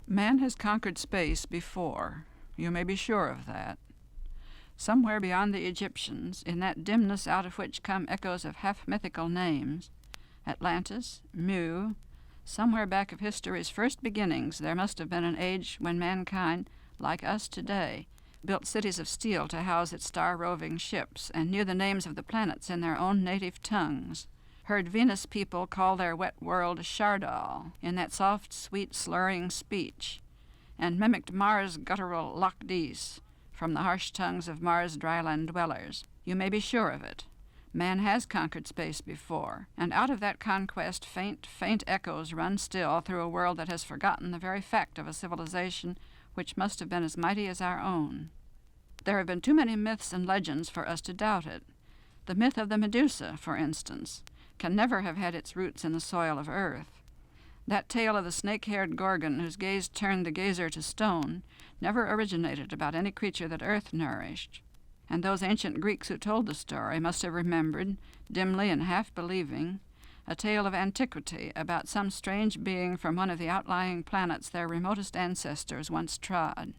Man has conquered space before. You may be sure of that. Somewhere beyond the Egyptians, in that dimness out of which come echoes of half-mythical names, Atlantis, Mu, somewhere back of history's first beginnings, there must have been an age when mankind, like us today, built cities of steel to house its star-roving ships and knew the names of the planets in their own native tongues, heard Venus people call their wet world Shardal in that soft, sweet, slurring speech, and mimicked Mars' guttural Loch-Dees from the harsh tongues of Mars' dryland dwellers. You may be sure of it. Man has conquered space before, and out of that conquest faint echoes run still through a world that has forgotten the very fact of a civilization which must have been as mighty as our own. There have been too many myths and legends for us to doubt it. The myth of the Medusa, for instance, can never have had its roots in the soil of earth. That tale of the snake-haired Gorgon whose gaze turned the gazer to stone never originated about any creature that earth nourished. And those ancient Greeks who told the story must have remembered, dimly and half-believing, a tale of antiquity about some strange being from one of the outlying planets their remotest ancestors once trod.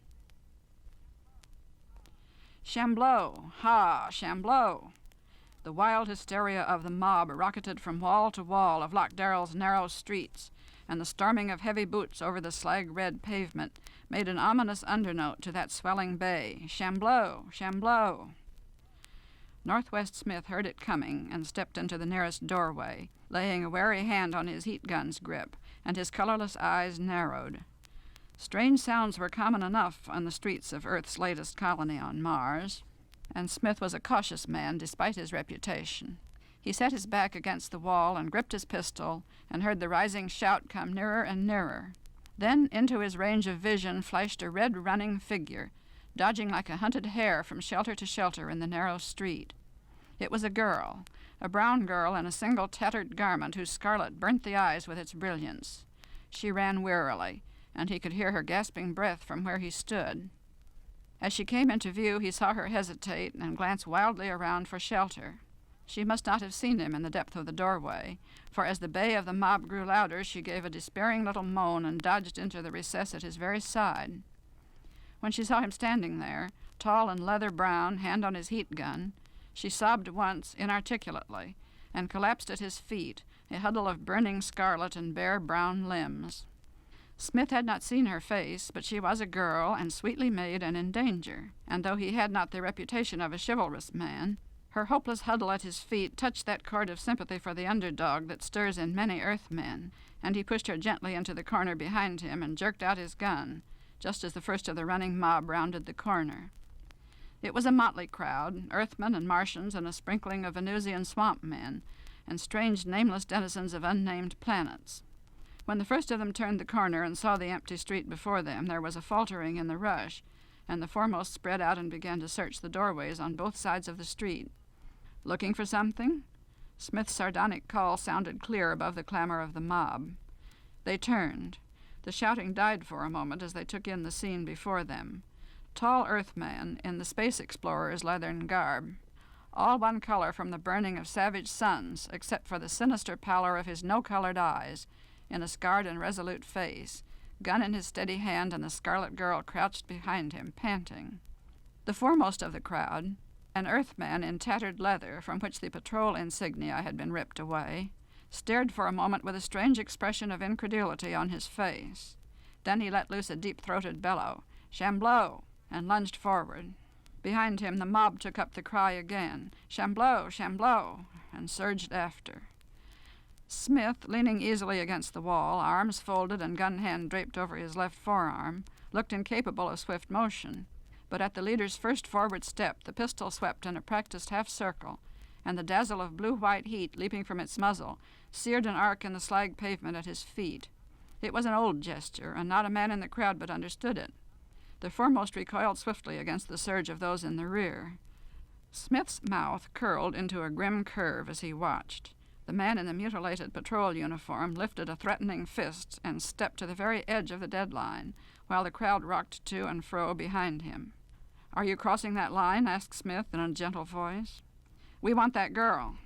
Shambleau! Ha! Shambleau! The wild hysteria of the mob rocketed from wall to wall of Lochdarrell's narrow streets, and the storming of heavy boots over the slag-red pavement made an ominous undernote to that swelling bay. Shambleau! Shambleau! Northwest Smith heard it coming and stepped into the nearest doorway, laying a wary hand on his heat gun's grip, and his colorless eyes narrowed. Strange sounds were common enough on the streets of Earth's latest colony on Mars, and Smith was a cautious man despite his reputation. He set his back against the wall and gripped his pistol and heard the rising shout come nearer and nearer. Then into his range of vision flashed a red running figure, dodging like a hunted hare from shelter to shelter in the narrow street. It was a brown girl in a single tattered garment whose scarlet burnt the eyes with its brilliance. She ran wearily, and he could hear her gasping breath from where he stood. As she came into view, he saw her hesitate and glance wildly around for shelter. She must not have seen him in the depth of the doorway, for as the bay of the mob grew louder, she gave a despairing little moan and dodged into the recess at his very side. When she saw him standing there, tall and leather brown, hand on his heat gun, she sobbed once, inarticulately, and collapsed at his feet, a huddle of burning scarlet and bare brown limbs. Smith had not seen her face, but she was a girl and sweetly made and in danger, and though he had not the reputation of a chivalrous man, her hopeless huddle at his feet touched that chord of sympathy for the underdog that stirs in many earthmen, and he pushed her gently into the corner behind him and jerked out his gun, just as the first of the running mob rounded the corner. It was a motley crowd, earthmen and Martians and a sprinkling of Venusian swamp men, and strange nameless denizens of unnamed planets. When the first of them turned the corner and saw the empty street before them, there was a faltering in the rush, and the foremost spread out and began to search the doorways on both sides of the street. Looking for something? Smith's sardonic call sounded clear above the clamor of the mob. They turned. The shouting died for a moment as they took in the scene before them. Tall Earthman in the space explorer's leathern garb, all one color from the burning of savage suns, except for the sinister pallor of his no-colored eyes, in a scarred and resolute face, gun in his steady hand, and the scarlet girl crouched behind him, panting. The foremost of the crowd, an Earthman in tattered leather from which the patrol insignia had been ripped away, stared for a moment with a strange expression of incredulity on his face. Then he let loose a deep-throated bellow, "Shambleau!" and lunged forward. Behind him the mob took up the cry again, "Shambleau! Shambleau!" and surged after. Smith, leaning easily against the wall, arms folded and gun hand draped over his left forearm, looked incapable of swift motion, but at the leader's first forward step the pistol swept in a practiced half-circle, and the dazzle of blue-white heat leaping from its muzzle seared an arc in the slag pavement at his feet. It was an old gesture, and not a man in the crowd but understood it. The foremost recoiled swiftly against the surge of those in the rear. Smith's mouth curled into a grim curve as he watched. The man in the mutilated patrol uniform lifted a threatening fist and stepped to the very edge of the deadline, while the crowd rocked to and fro behind him. "Are you crossing that line?" asked Smith in a gentle voice. "We want that girl."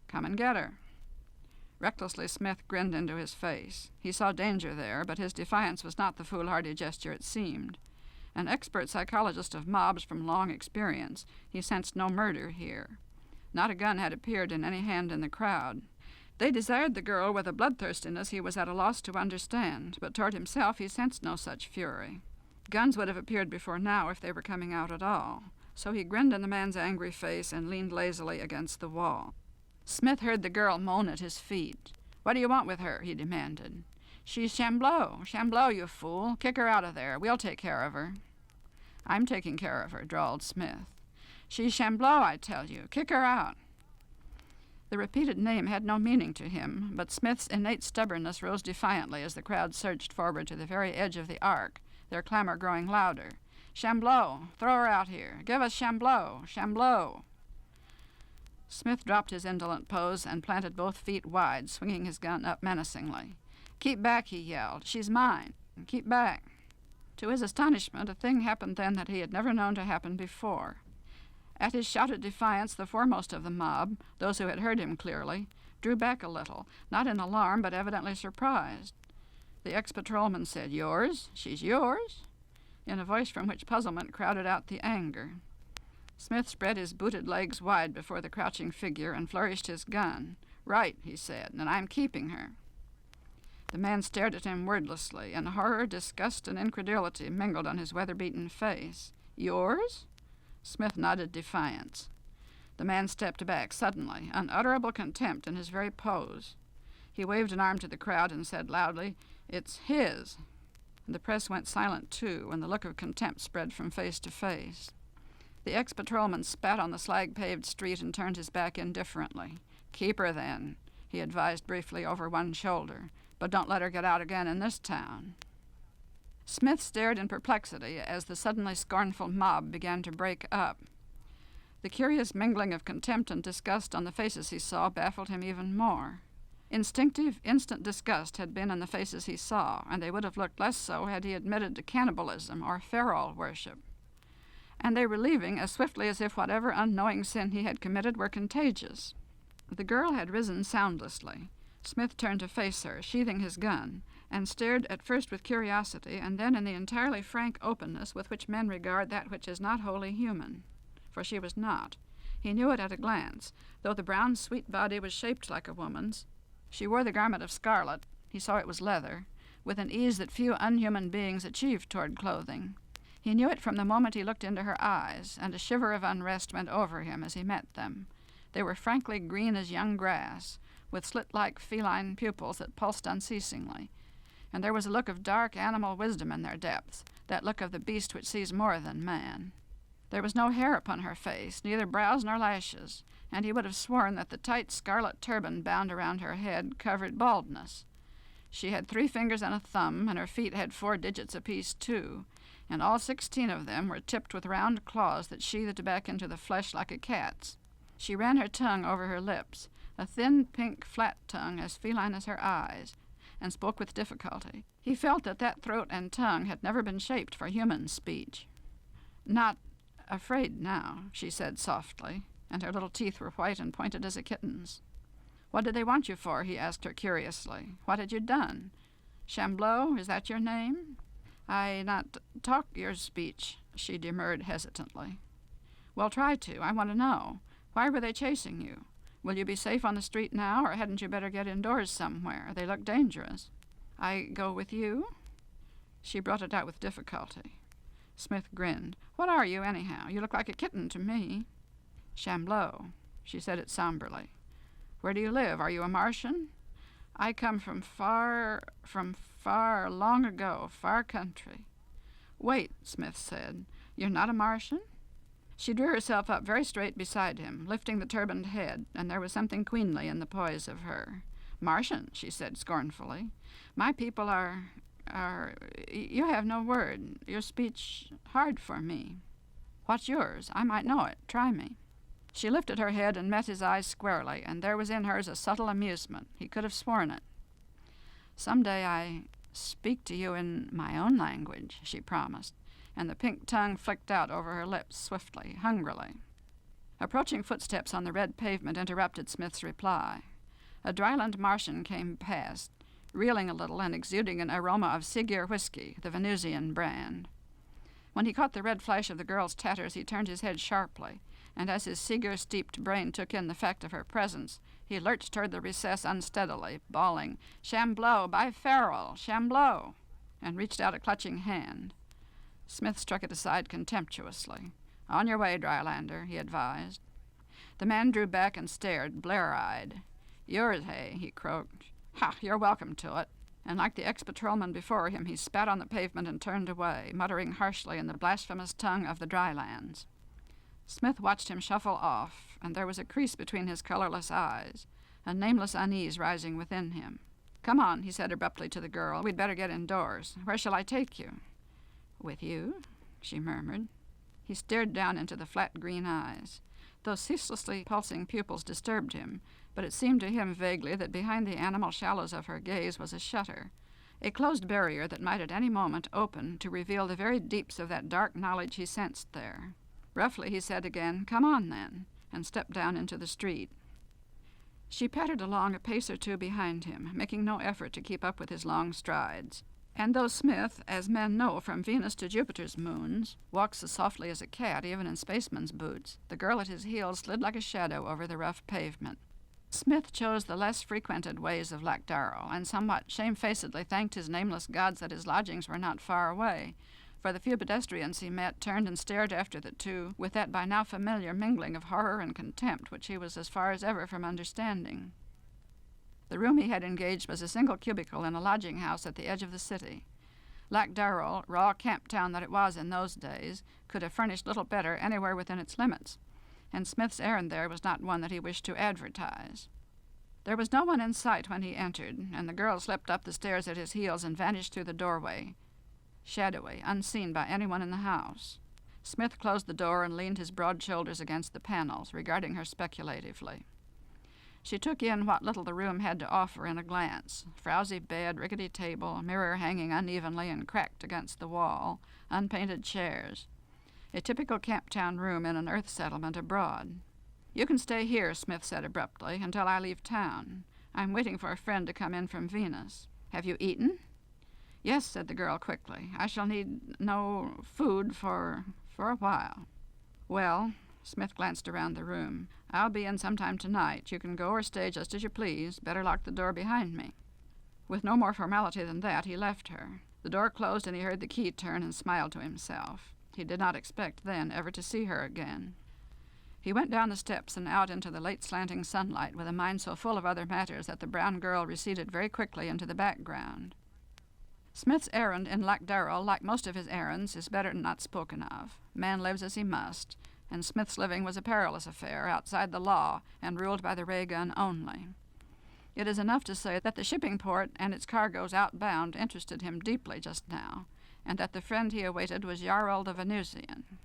"Come and get her." Recklessly, Smith grinned into his face. He saw danger there, but his defiance was not the foolhardy gesture it seemed. An expert psychologist of mobs from long experience, he sensed no murder here. Not a gun had appeared in any hand in the crowd. They desired the girl with a bloodthirstiness he was at a loss to understand, but toward himself he sensed no such fury. Guns would have appeared before now if they were coming out at all. So he grinned in the man's angry face and leaned lazily against the wall. Smith heard the girl moan at his feet. "What do you want with her?" he demanded. "She's Shambleau. Shambleau, you fool. Kick her out of there. We'll take care of her." "I'm taking care of her," drawled Smith. "She's Shambleau, I tell you. Kick her out." The repeated name had no meaning to him, but Smith's innate stubbornness rose defiantly as the crowd surged forward to the very edge of the arc, their clamor growing louder. "Shambleau! Throw her out here! Give us Shambleau! Shambleau!" Smith dropped his indolent pose and planted both feet wide, swinging his gun up menacingly. "Keep back," he yelled. "She's mine. Keep back." To his astonishment, a thing happened then that he had never known to happen before. At his shouted defiance, the foremost of the mob, those who had heard him clearly, drew back a little, not in alarm but evidently surprised. The ex-patrolman said, "Yours? She's yours?" in a voice from which puzzlement crowded out the anger. Smith spread his booted legs wide before the crouching figure and flourished his gun. "Right," he said, "and I'm keeping her." The man stared at him wordlessly, and horror, disgust, and incredulity mingled on his weather-beaten face. "Yours?" Smith nodded defiance. The man stepped back suddenly, unutterable contempt in his very pose. He waved an arm to the crowd and said loudly, "It's his." And the press went silent too, and the look of contempt spread from face to face. The ex-patrolman spat on the slag-paved street and turned his back indifferently. "Keep her, then," he advised briefly over one shoulder, "but don't let her get out again in this town." Smith stared in perplexity as the suddenly scornful mob began to break up. The curious mingling of contempt and disgust on the faces he saw baffled him even more. Instinctive, instant disgust had been in the faces he saw, and they would have looked less so had he admitted to cannibalism or feral worship. And they were leaving as swiftly as if whatever unknowing sin he had committed were contagious. The girl had risen soundlessly. Smith turned to face her, sheathing his gun, and stared at first with curiosity and then in the entirely frank openness with which men regard that which is not wholly human. For she was not. He knew it at a glance, though the brown, sweet body was shaped like a woman's. She wore the garment of scarlet, he saw it was leather, with an ease that few unhuman beings achieved toward clothing. He knew it from the moment he looked into her eyes, and a shiver of unrest went over him as he met them. They were frankly green as young grass, with slit-like feline pupils that pulsed unceasingly, and there was a look of dark animal wisdom in their depths, that look of the beast which sees more than man. There was no hair upon her face, neither brows nor lashes, and he would have sworn that the tight scarlet turban bound around her head covered baldness. She had 3 fingers and a thumb, and her feet had 4 digits apiece, too, and all 16 of them were tipped with round claws that sheathed back into the flesh like a cat's. She ran her tongue over her lips, a thin, pink, flat tongue as feline as her eyes, and spoke with difficulty. He felt that that throat and tongue had never been shaped for human speech. "Not afraid now," she said softly, and her little teeth were white and pointed as a kitten's. "What did they want you for?" he asked her curiously. "What had you done? Shambleau, is that your name?" "I not talk your speech," she demurred hesitantly. "Well, try to. I want to know. Why were they chasing you? Will you be safe on the street now, or hadn't you better get indoors somewhere? They look dangerous." "I go with you?" She brought it out with difficulty. Smith grinned. "What are you, anyhow? You look like a kitten to me." "Shambleau." She said it somberly. "Where do you live? Are you a Martian?" "I come from far, long ago, far country." "Wait," Smith said. "You're not a Martian?" She drew herself up very straight beside him, lifting the turbaned head, and there was something queenly in the poise of her. "Martian," she said scornfully. "My people are... You have no word. Your speech hard for me." "What's yours? I might know it. Try me." She lifted her head and met his eyes squarely, and there was in hers a subtle amusement. He could have sworn it. "Some day I speak to you in my own language," she promised, and the pink tongue flicked out over her lips swiftly, hungrily. Approaching footsteps on the red pavement interrupted Smith's reply. A dryland Martian came past, reeling a little and exuding an aroma of Siger whiskey, the Venusian brand. When he caught the red flash of the girl's tatters, he turned his head sharply, and as his Siger-steeped brain took in the fact of her presence, he lurched toward the recess unsteadily, bawling, "Shambleau, by Farrell, Shambleau," and reached out a clutching hand. Smith struck it aside contemptuously. "On your way, Drylander," he advised. The man drew back and stared, blare-eyed. "Yours, hey?" he croaked. "Ha, you're welcome to it." And like the ex-patrolman before him, he spat on the pavement and turned away, muttering harshly in the blasphemous tongue of the drylands. Smith watched him shuffle off, and there was a crease between his colorless eyes, a nameless unease rising within him. "Come on," he said abruptly to the girl. "We'd better get indoors. Where shall I take you?" "With you?" she murmured. He stared down into the flat green eyes. Those ceaselessly pulsing pupils disturbed him, but it seemed to him vaguely that behind the animal shallows of her gaze was a shutter, a closed barrier that might at any moment open to reveal the very deeps of that dark knowledge he sensed there. Roughly he said again, "Come on, then," and stepped down into the street. She pattered along a pace or two behind him, making no effort to keep up with his long strides. And though Smith, as men know from Venus to Jupiter's moons, walks as softly as a cat even in spaceman's boots, the girl at his heels slid like a shadow over the rough pavement. Smith chose the less frequented ways of Yarrell, and somewhat shamefacedly thanked his nameless gods that his lodgings were not far away, for the few pedestrians he met turned and stared after the two with that by now familiar mingling of horror and contempt which he was as far as ever from understanding. The room he had engaged was a single cubicle in a lodging house at the edge of the city. Yarrell, raw camp town that it was in those days, could have furnished little better anywhere within its limits, and Smith's errand there was not one that he wished to advertise. There was no one in sight when he entered, and the girl slipped up the stairs at his heels and vanished through the doorway, shadowy, unseen by anyone in the house. Smith closed the door and leaned his broad shoulders against the panels, regarding her speculatively. She took in what little the room had to offer in a glance: frowsy bed, rickety table, mirror hanging unevenly and cracked against the wall, unpainted chairs. A typical camp-town room in an earth settlement abroad. "You can stay here," Smith said abruptly, "until I leave town. I'm waiting for a friend to come in from Venus. Have you eaten?" "Yes," said the girl quickly. "I shall need no food for a while." "Well," Smith glanced around the room, "I'll be in sometime tonight. You can go or stay just as you please. Better lock the door behind me." With no more formality than that, he left her. The door closed and he heard the key turn and smiled to himself. He did not expect then ever to see her again. He went down the steps and out into the late slanting sunlight with a mind so full of other matters that the brown girl receded very quickly into the background. Smith's errand in Yarrell, like most of his errands, is better not spoken of. Man lives as he must, and Smith's living was a perilous affair, outside the law, and ruled by the ray gun only. It is enough to say that the shipping port and its cargoes outbound interested him deeply just now, and that the friend he awaited was Yarrell the Venusian.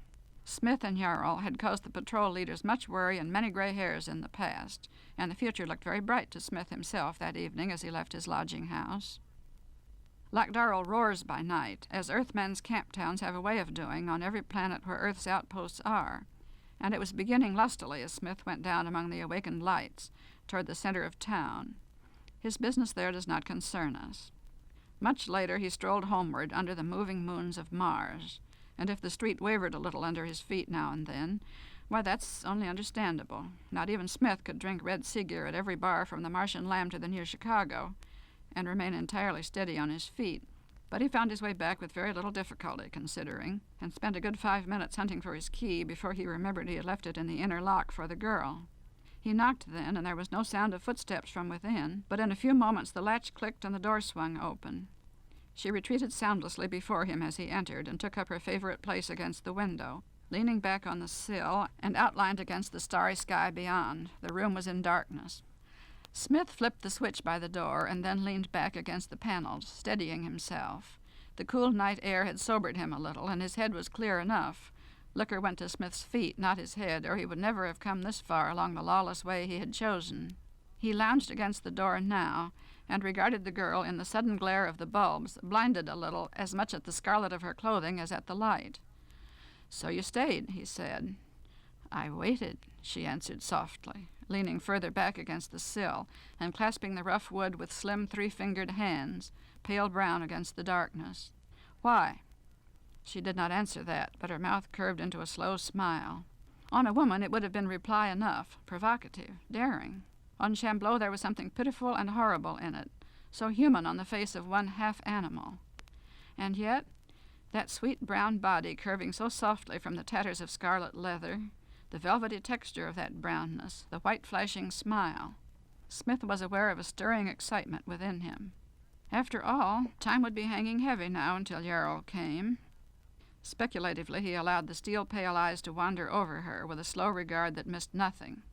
Smith and Yarrell had caused the patrol leaders much worry and many gray hairs in the past, and the future looked very bright to Smith himself that evening as he left his lodging house. Yarrell roars by night, as Earthmen's camp towns have a way of doing on every planet where Earth's outposts are, and it was beginning lustily as Smith went down among the awakened lights toward the center of town. His business there does not concern us. Much later he strolled homeward under the moving moons of Mars, and if the street wavered a little under his feet now and then, why, that's only understandable. Not even Smith could drink red Siger at every bar from the Martian Lamb to the New Chicago and remain entirely steady on his feet, but he found his way back with very little difficulty, considering, and spent a good 5 minutes hunting for his key before he remembered he had left it in the inner lock for the girl. He knocked then, and there was no sound of footsteps from within, but in a few moments the latch clicked and the door swung open. She retreated soundlessly before him as he entered and took up her favorite place against the window, leaning back on the sill and outlined against the starry sky beyond. The room was in darkness. Smith flipped the switch by the door and then leaned back against the panels, steadying himself. The cool night air had sobered him a little, and his head was clear enough. Liquor went to Smith's feet, not his head, or he would never have come this far along the lawless way he had chosen. He lounged against the door now, and regarded the girl in the sudden glare of the bulbs, blinded a little, as much at the scarlet of her clothing as at the light. "So you stayed," he said. "I waited," she answered softly. leaning further back against the sill and clasping the rough wood with slim three-fingered hands, pale brown against the darkness. Why? She did not answer that, but her mouth curved into a slow smile. On a woman it would have been reply enough, provocative, daring. On Shambleau there was something pitiful and horrible in it, so human on the face of one half-animal. And yet, that sweet brown body curving so softly from the tatters of scarlet leather, the velvety texture of that brownness, the white flashing smile. Smith was aware of a stirring excitement within him. After all, time would be hanging heavy now until Yarrell came. Speculatively he allowed the steel-pale eyes to wander over her with a slow regard that missed nothing.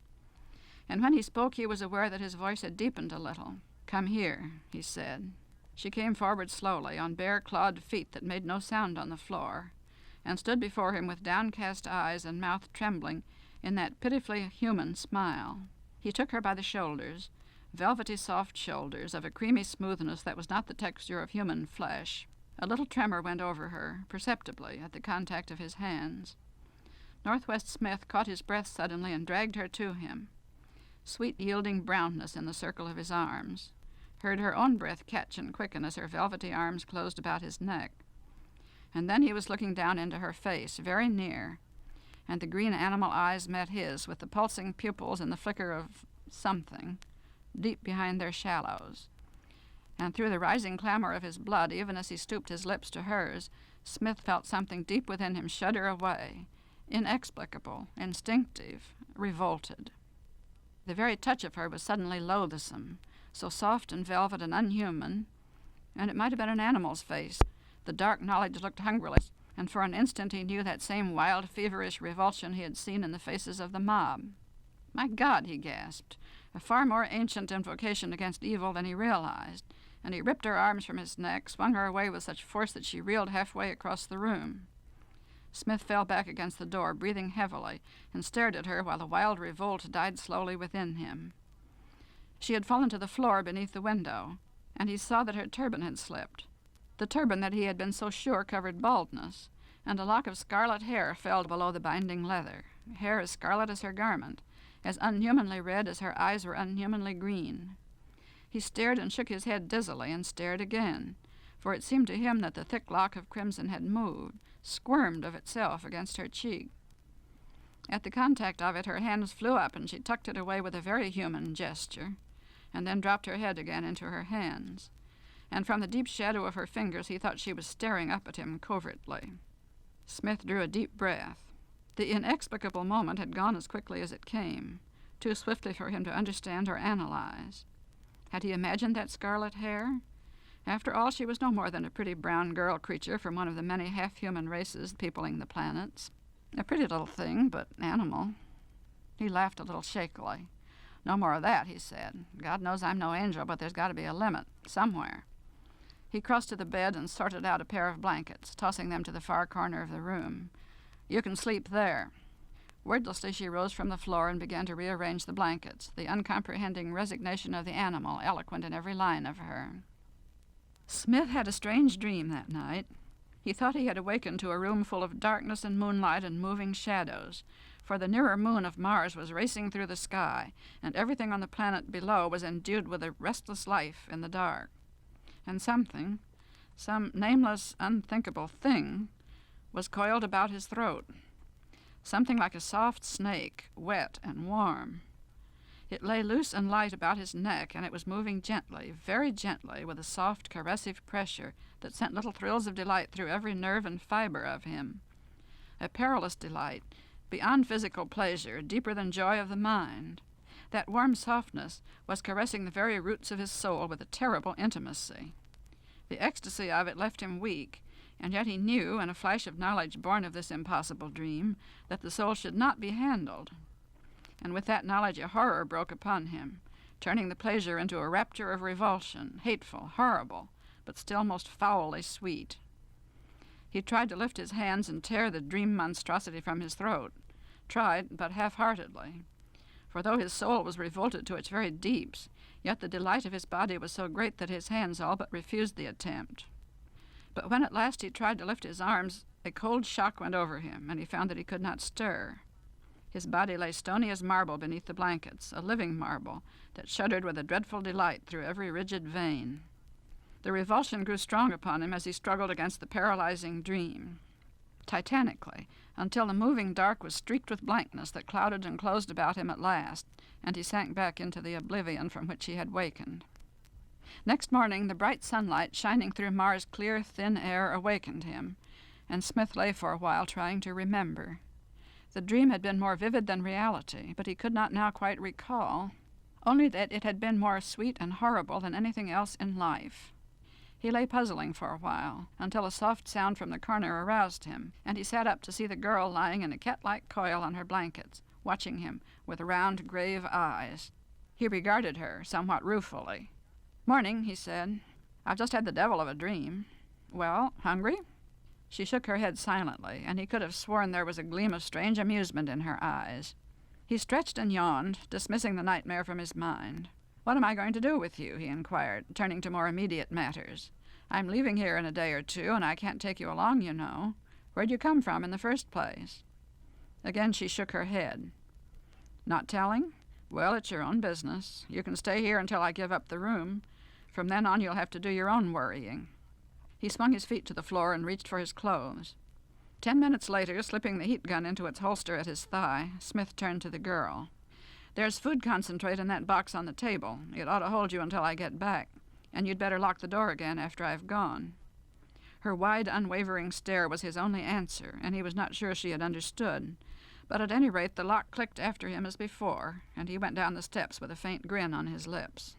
And when he spoke he was aware that his voice had deepened a little. "Come here," he said. She came forward slowly, on bare clawed feet that made no sound on the floor, and stood before him with downcast eyes and mouth trembling in that pitifully human smile. He took her by the shoulders, velvety soft shoulders of a creamy smoothness that was not the texture of human flesh. A little tremor went over her, perceptibly, at the contact of his hands. Northwest Smith caught his breath suddenly and dragged her to him. Sweet yielding brownness in the circle of his arms. Heard her own breath catch and quicken as her velvety arms closed about his neck. And then he was looking down into her face, very near, and the green animal eyes met his with the pulsing pupils and the flicker of something deep behind their shallows. And through the rising clamor of his blood, even as he stooped his lips to hers, Smith felt something deep within him shudder away, inexplicable, instinctive, revolted. The very touch of her was suddenly loathsome, so soft and velvet and unhuman, and it might have been an animal's face. The dark knowledge looked hungrily, and for an instant he knew that same wild, feverish revulsion he had seen in the faces of the mob. "My God," he gasped, a far more ancient invocation against evil than he realized, and he ripped her arms from his neck, swung her away with such force that she reeled halfway across the room. Smith fell back against the door, breathing heavily, and stared at her while the wild revolt died slowly within him. She had fallen to the floor beneath the window, and he saw that her turban had slipped. The turban that he had been so sure covered baldness, and a lock of scarlet hair fell below the binding leather, hair as scarlet as her garment, as unhumanly red as her eyes were unhumanly green. He stared and shook his head dizzily and stared again, for it seemed to him that the thick lock of crimson had moved, squirmed of itself against her cheek. At the contact of it her hands flew up and she tucked it away with a very human gesture, and then dropped her head again into her hands. And from the deep shadow of her fingers he thought she was staring up at him covertly. Smith drew a deep breath. The inexplicable moment had gone as quickly as it came, too swiftly for him to understand or analyze. Had he imagined that scarlet hair? After all, she was no more than a pretty brown girl creature from one of the many half-human races peopling the planets. A pretty little thing, but animal. He laughed a little shakily. "No more of that," he said. "God knows I'm no angel, but there's got to be a limit, somewhere." He crossed to the bed and sorted out a pair of blankets, tossing them to the far corner of the room. "You can sleep there." Wordlessly she rose from the floor and began to rearrange the blankets, the uncomprehending resignation of the animal eloquent in every line of her. Smith had a strange dream that night. He thought he had awakened to a room full of darkness and moonlight and moving shadows, for the nearer moon of Mars was racing through the sky, and everything on the planet below was endued with a restless life in the dark. And something, some nameless, unthinkable thing, was coiled about his throat. Something like a soft snake, wet and warm. It lay loose and light about his neck, and it was moving gently, very gently, with a soft, caressive pressure that sent little thrills of delight through every nerve and fiber of him. A perilous delight, beyond physical pleasure, deeper than joy of the mind. That warm softness was caressing the very roots of his soul with a terrible intimacy. The ecstasy of it left him weak, and yet he knew, in a flash of knowledge born of this impossible dream, that the soul should not be handled. And with that knowledge a horror broke upon him, turning the pleasure into a rapture of revulsion, hateful, horrible, but still most foully sweet. He tried to lift his hands and tear the dream monstrosity from his throat, tried, but half-heartedly. For though his soul was revolted to its very deeps, yet the delight of his body was so great that his hands all but refused the attempt. But when at last he tried to lift his arms, a cold shock went over him, and he found that he could not stir. His body lay stony as marble beneath the blankets, a living marble that shuddered with a dreadful delight through every rigid vein. The revulsion grew strong upon him as he struggled against the paralyzing dream, titanically, until the moving dark was streaked with blankness that clouded and closed about him at last, and he sank back into the oblivion from which he had wakened. Next morning, the bright sunlight shining through Mars' clear, thin air awakened him, and Smith lay for a while trying to remember. The dream had been more vivid than reality, but he could not now quite recall, only that it had been more sweet and horrible than anything else in life. He lay puzzling for a while, until a soft sound from the corner aroused him, and he sat up to see the girl lying in a cat-like coil on her blankets, watching him with round, grave eyes. He regarded her somewhat ruefully. "Morning," he said. "I've just had the devil of a dream." "Well, hungry?" She shook her head silently, and he could have sworn there was a gleam of strange amusement in her eyes. He stretched and yawned, dismissing the nightmare from his mind. "What am I going to do with you?" he inquired, turning to more immediate matters. "I'm leaving here in a day or two, and I can't take you along, you know. Where'd you come from in the first place?" Again she shook her head. "Not telling? Well, it's your own business. You can stay here until I give up the room. From then on you'll have to do your own worrying." He swung his feet to the floor and reached for his clothes. 10 minutes later, slipping the heat gun into its holster at his thigh, Smith turned to the girl. "There's food concentrate in that box on the table. It ought to hold you until I get back, and you'd better lock the door again after I've gone." Her wide, unwavering stare was his only answer, and he was not sure she had understood. But at any rate, the lock clicked after him as before, and he went down the steps with a faint grin on his lips.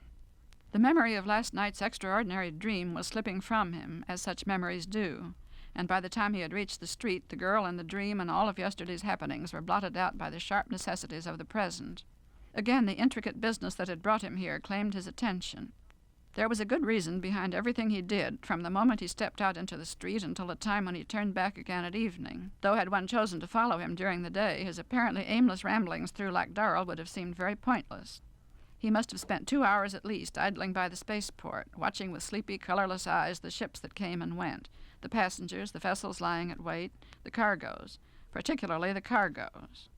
The memory of last night's extraordinary dream was slipping from him, as such memories do, and by the time he had reached the street, the girl and the dream and all of yesterday's happenings were blotted out by the sharp necessities of the present. Again, the intricate business that had brought him here claimed his attention. There was a good reason behind everything he did, from the moment he stepped out into the street until the time when he turned back again at evening, though had one chosen to follow him during the day, his apparently aimless ramblings through Yarrell would have seemed very pointless. He must have spent 2 hours at least idling by the spaceport, watching with sleepy, colorless eyes the ships that came and went, the passengers, the vessels lying at wait, the cargoes, particularly the cargoes.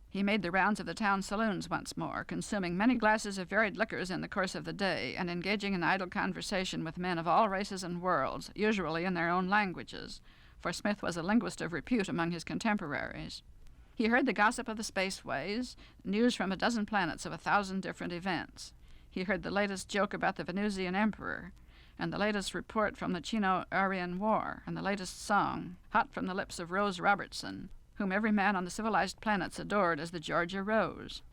He made the rounds of the town saloons once more, consuming many glasses of varied liquors in the course of the day, and engaging in idle conversation with men of all races and worlds, usually in their own languages, for Smith was a linguist of repute among his contemporaries. He heard the gossip of the spaceways, news from a dozen planets of 1,000 different events. He heard the latest joke about the Venusian emperor, and the latest report from the Chino-Aryan War, and the latest song, hot from the lips of Rose Robertson, whom every man on the civilized planets adored as the Georgia Rose.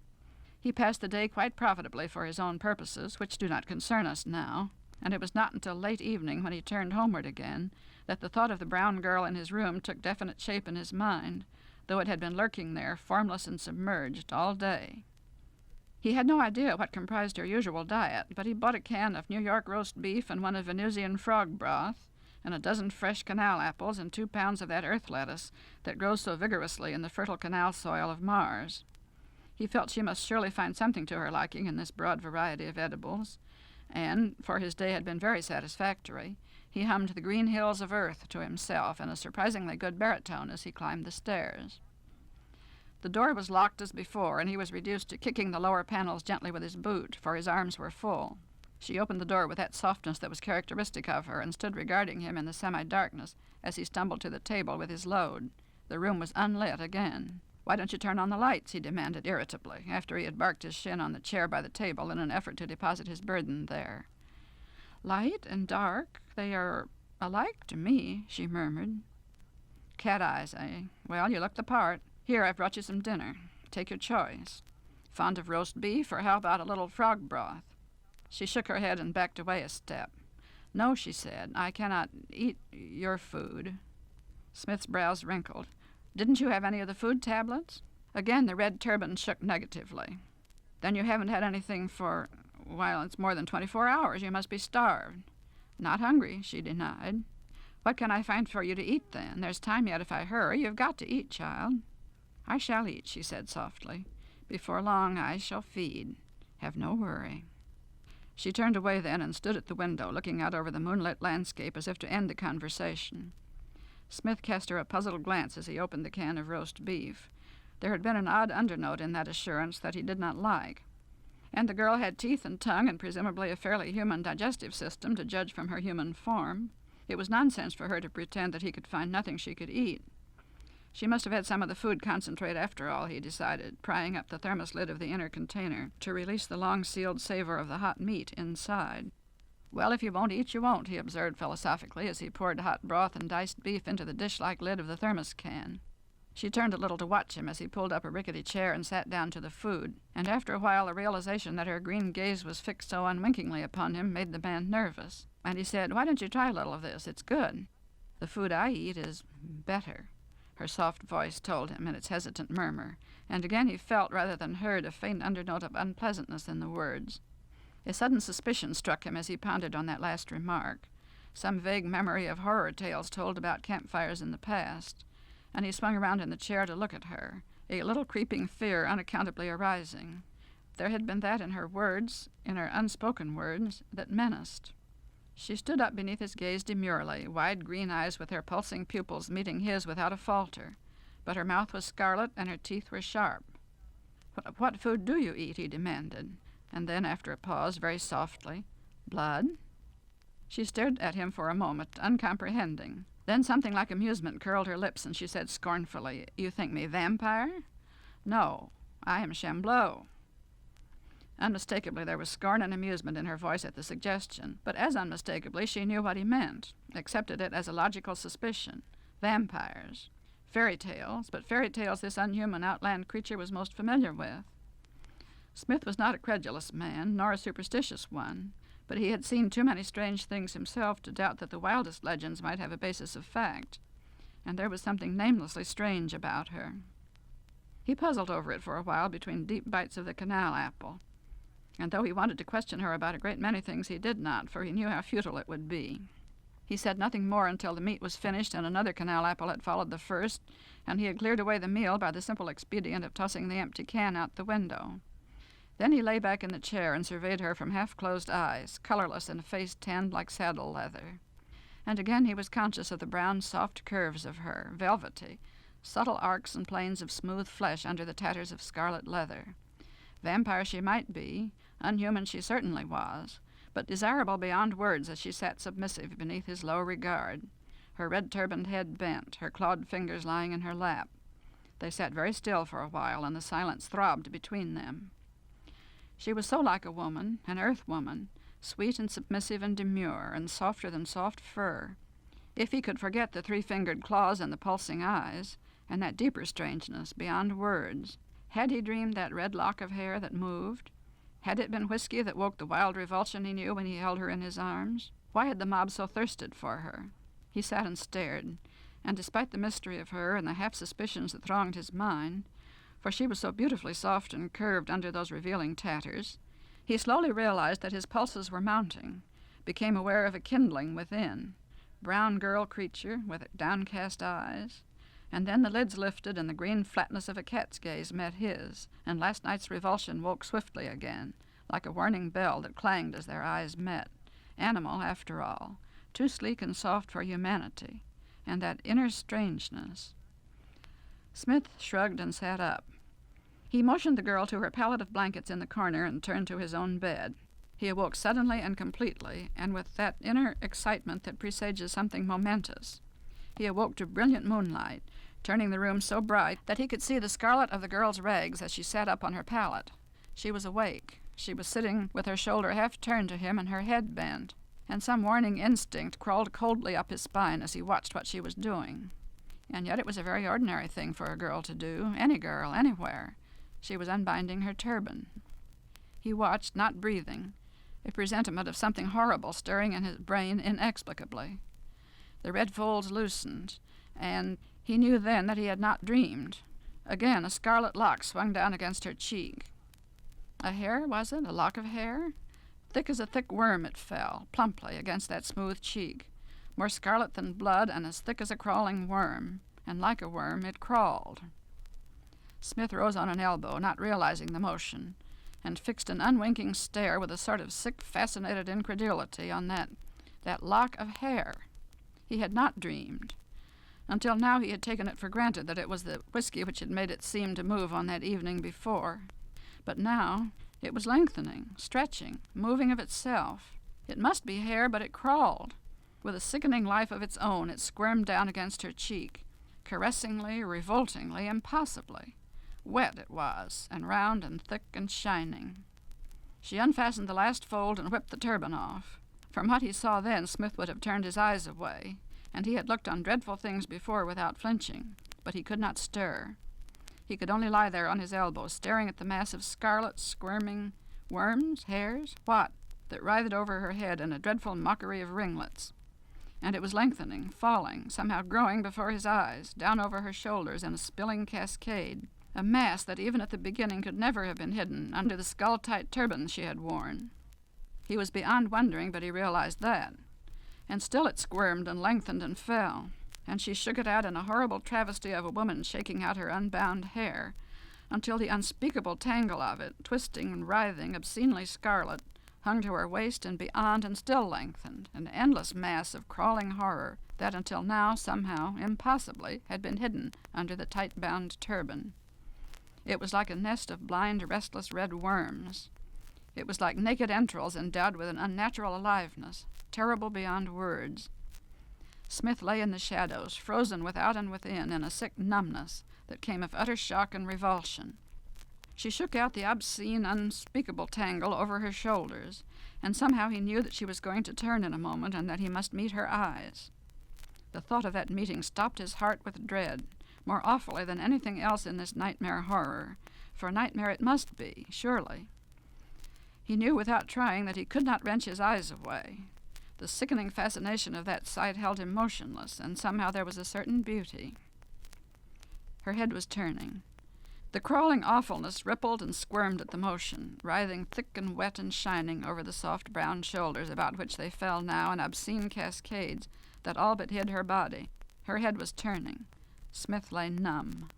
He passed the day quite profitably for his own purposes, which do not concern us now, and it was not until late evening, when he turned homeward again, that the thought of the brown girl in his room took definite shape in his mind, though it had been lurking there, formless and submerged, all day. He had no idea what comprised her usual diet, but he bought a can of New York roast beef and one of Venusian frog broth, and a dozen fresh canal apples and 2 pounds of that earth lettuce that grows so vigorously in the fertile canal soil of Mars. He felt she must surely find something to her liking in this broad variety of edibles, and, for his day had been very satisfactory, he hummed The Green Hills of Earth to himself in a surprisingly good baritone as he climbed the stairs. The door was locked as before, and he was reduced to kicking the lower panels gently with his boot, for his arms were full. She opened the door with that softness that was characteristic of her, and stood regarding him in the semi-darkness as he stumbled to the table with his load. The room was unlit again. "Why don't you turn on the lights?" he demanded irritably, after he had barked his shin on the chair by the table in an effort to deposit his burden there. "Light and dark, they are alike to me," she murmured. "Cat eyes, eh? Well, you look the part. Here, I've brought you some dinner. Take your choice. Fond of roast beef, or how about a little frog broth?" She shook her head and backed away a step. "No," she said, "I cannot eat your food." Smith's brows wrinkled. "Didn't you have any of the food tablets?" Again the red turban shook negatively. "Then you haven't had anything for, well, it's more than 24 hours. You must be starved." "Not hungry," she denied. "What can I find for you to eat, then? There's time yet if I hurry. You've got to eat, child." "I shall eat," she said softly. "Before long I shall feed. Have no worry." She turned away then and stood at the window, looking out over the moonlit landscape as if to end the conversation. Smith cast her a puzzled glance as he opened the can of roast beef. There had been an odd undernote in that assurance that he did not like. And the girl had teeth and tongue and presumably a fairly human digestive system, to judge from her human form. It was nonsense for her to pretend that he could find nothing she could eat. She must have had some of the food concentrate after all, he decided, prying up the thermos lid of the inner container to release the long-sealed savor of the hot meat inside. Well, if you won't eat, you won't, he observed philosophically as he poured hot broth and diced beef into the dish-like lid of the thermos can. She turned a little to watch him as he pulled up a rickety chair and sat down to the food, and after a while the realization that her green gaze was fixed so unwinkingly upon him made the man nervous. And he said, "Why don't you try a little of this? It's good." "The food I eat is better," her soft voice told him in its hesitant murmur, and again he felt rather than heard a faint undernote of unpleasantness in the words. A sudden suspicion struck him as he pondered on that last remark, some vague memory of horror tales told about campfires in the past, and he swung around in the chair to look at her, a little creeping fear unaccountably arising. There had been that in her words, in her unspoken words, that menaced. She stood up beneath his gaze demurely, wide green eyes with their pulsing pupils meeting his without a falter, but her mouth was scarlet and her teeth were sharp. What food do you eat?" he demanded, and then, after a pause, very softly, "Blood?" She stared at him for a moment, uncomprehending. Then something like amusement curled her lips, and she said scornfully, "You think me vampire?" "No, I am Shambleau." Unmistakably there was scorn and amusement in her voice at the suggestion, but as unmistakably she knew what he meant, accepted it as a logical suspicion. Vampires. Fairy tales, but fairy tales this unhuman outland creature was most familiar with. Smith was not a credulous man, nor a superstitious one, but he had seen too many strange things himself to doubt that the wildest legends might have a basis of fact, and there was something namelessly strange about her. He puzzled over it for a while between deep bites of the canal apple, and though he wanted to question her about a great many things, he did not, for he knew how futile it would be. He said nothing more until the meat was finished and another canal apple had followed the first, and he had cleared away the meal by the simple expedient of tossing the empty can out the window. Then he lay back in the chair and surveyed her from half-closed eyes, colorless and a face tanned like saddle leather. And again he was conscious of the brown, soft curves of her, velvety, subtle arcs and planes of smooth flesh under the tatters of scarlet leather. Vampire she might be, unhuman she certainly was, but desirable beyond words as she sat submissive beneath his low regard, her red-turbaned head bent, her clawed fingers lying in her lap. They sat very still for a while, and the silence throbbed between them. She was so like a woman, an earth woman, sweet and submissive and demure, and softer than soft fur. If he could forget the three-fingered claws and the pulsing eyes, and that deeper strangeness beyond words, had he dreamed that red lock of hair that moved? Had it been whiskey that woke the wild revulsion he knew when he held her in his arms? Why had the mob so thirsted for her? He sat and stared, and despite the mystery of her and the half-suspicions that thronged his mind, for she was so beautifully soft and curved under those revealing tatters, he slowly realized that his pulses were mounting, became aware of a kindling within. Brown girl creature with downcast eyes, and then the lids lifted and the green flatness of a cat's gaze met his, and last night's revulsion woke swiftly again, like a warning bell that clanged as their eyes met. Animal, after all, too sleek and soft for humanity, and that inner strangeness. Smith shrugged and sat up. He motioned the girl to her pallet of blankets in the corner and turned to his own bed. He awoke suddenly and completely, and with that inner excitement that presages something momentous. He awoke to brilliant moonlight, turning the room so bright that he could see the scarlet of the girl's rags as she sat up on her pallet. She was awake. She was sitting with her shoulder half turned to him and her head bent, and some warning instinct crawled coldly up his spine as he watched what she was doing. And yet it was a very ordinary thing for a girl to do, any girl, anywhere. She was unbinding her turban. He watched, not breathing, a presentiment of something horrible stirring in his brain inexplicably. The red folds loosened, and he knew then that he had not dreamed. Again, a scarlet lock swung down against her cheek. A hair, was it? A lock of hair? Thick as a thick worm it fell, plumply, against that smooth cheek, more scarlet than blood and as thick as a crawling worm, and like a worm it crawled. Smith rose on an elbow, not realizing the motion, and fixed an unwinking stare with a sort of sick, fascinated incredulity on that lock of hair. He had not dreamed. Until now he had taken it for granted that it was the whiskey which had made it seem to move on that evening before. But now it was lengthening, stretching, moving of itself. It must be hair, but it crawled. With a sickening life of its own, it squirmed down against her cheek, caressingly, revoltingly, impossibly. Wet it was, and round and thick and shining. She unfastened the last fold and whipped the turban off. From what he saw then, Smith would have turned his eyes away, and he had looked on dreadful things before without flinching, but he could not stir. He could only lie there on his elbow, staring at the mass of scarlet, squirming worms, hairs, what, that writhed over her head in a dreadful mockery of ringlets. And it was lengthening, falling, somehow growing before his eyes, down over her shoulders in a spilling cascade, a mass that even at the beginning could never have been hidden under the skull-tight turban she had worn. He was beyond wondering, but he realized that. And still it squirmed and lengthened and fell, and she shook it out in a horrible travesty of a woman shaking out her unbound hair, until the unspeakable tangle of it, twisting and writhing, obscenely scarlet, hung to her waist and beyond and still lengthened, an endless mass of crawling horror that until now, somehow, impossibly, had been hidden under the tight-bound turban. It was like a nest of blind, restless red worms. It was like naked entrails endowed with an unnatural aliveness, terrible beyond words. Smith lay in the shadows, frozen without and within, in a sick numbness that came of utter shock and revulsion. She shook out the obscene, unspeakable tangle over her shoulders, and somehow he knew that she was going to turn in a moment and that he must meet her eyes. The thought of that meeting stopped his heart with dread, more awfully than anything else in this nightmare horror, for nightmare it must be, surely. He knew without trying that he could not wrench his eyes away. The sickening fascination of that sight held him motionless, and somehow there was a certain beauty. Her head was turning. The crawling awfulness rippled and squirmed at the motion, writhing thick and wet and shining over the soft brown shoulders about which they fell now in obscene cascades that all but hid her body. Her head was turning. Smith lay numb.